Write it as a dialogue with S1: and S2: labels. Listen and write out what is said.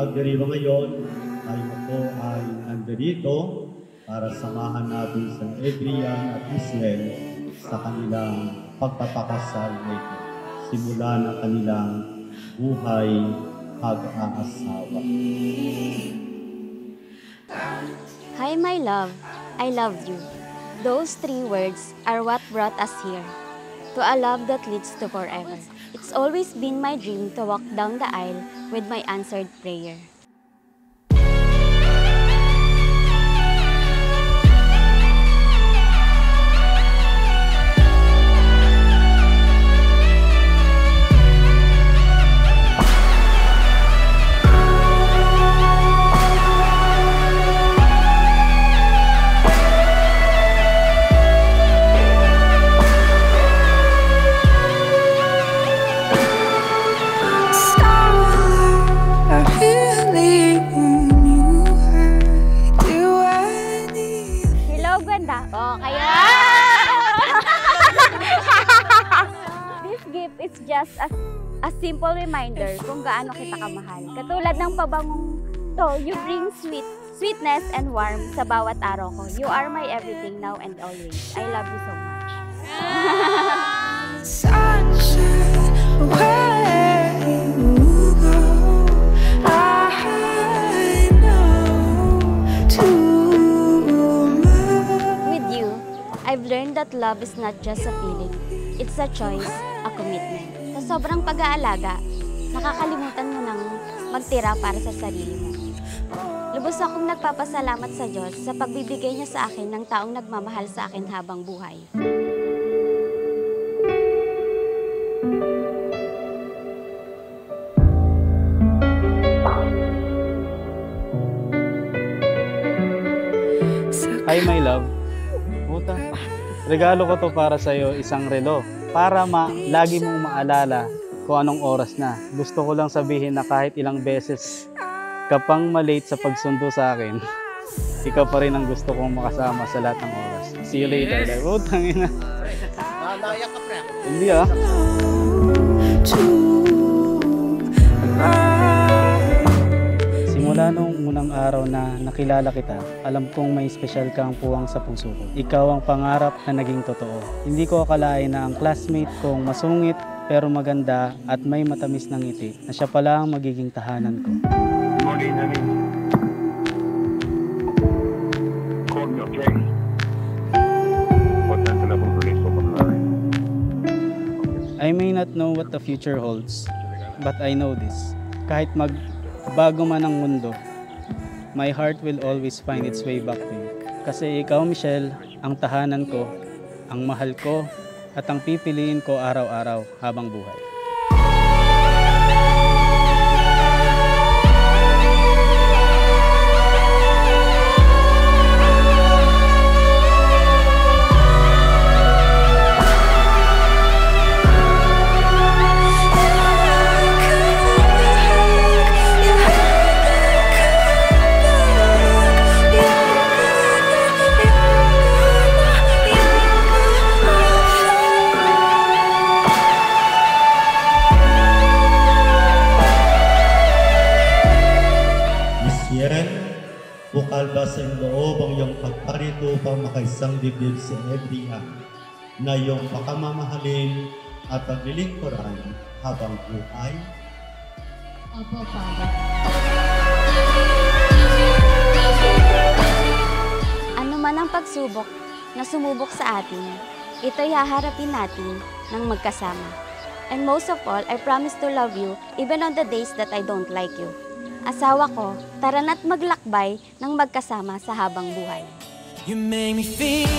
S1: pagdiriwang ngayon, tayo po ay nandito para samahan natin sa Adrian at Ismael sa kanilang pagpapakasal nito. Simula na kanilang buhay pag-aasawa.
S2: Hi, my love. I love you. Those 3 words are what brought us here, to a love that leads to forever. It's always been my dream to walk down the aisle with my answered prayer. This gift is just a simple reminder kung gaano kita kamahal. Katulad ng pabangong to, you bring sweetness and warmth sa bawat araw ko. You are my everything now and always. I love you so much. With you, I've learned that love is not just a feeling. It's a choice, a commitment. Sa sobrang pag-aalaga, nakakalimutan mo nang magtira para sa sarili mo. Lubos akong nagpapasalamat sa Diyos sa pagbibigay niya sa akin ng taong nagmamahal sa akin habang buhay.
S3: Hi, my love. Puta. Regalo ko to para sa'yo, isang relo. Para lagi mong maalala kung anong oras na. Gusto ko lang sabihin na kahit ilang beses ka pang malate sa pagsundo sa akin, ikaw pa rin ang gusto kong makasama sa lahat ng oras. See you later. Yes. Putang ina.
S4: Malaya ka, pre.
S3: Hindi ah. Simula nung unang araw na nakilala kita, alam kong may espesyal kang puwang sa puso ko. Ikaw ang pangarap na naging totoo. Hindi ko akalain na ang classmate kong masungit pero maganda at may matamis ng ngiti na siya pala ang magiging tahanan ko. I may not know what the future holds, but I know this. Kahit magbago man ang mundo, my heart will always find its way back to you. Kasi ikaw, Michelle, ang tahanan ko, ang mahal ko, at ang pipiliin ko araw-araw habang buhay.
S1: Bukal ba sa iyong loob ang iyong pagparito upang makaisang dibdib si Adrian na iyong pakamamahalin at paglilingkuran habang buhay?
S5: Opo, Father.
S2: Ano man ang pagsubok na sumubok sa atin, ito'y haharapin natin ng magkasama. And most of all, I promise to love you even on the days that I don't like you. Asawa ko, tara na't maglakbay ng magkasama sa habang buhay.
S6: You make me feel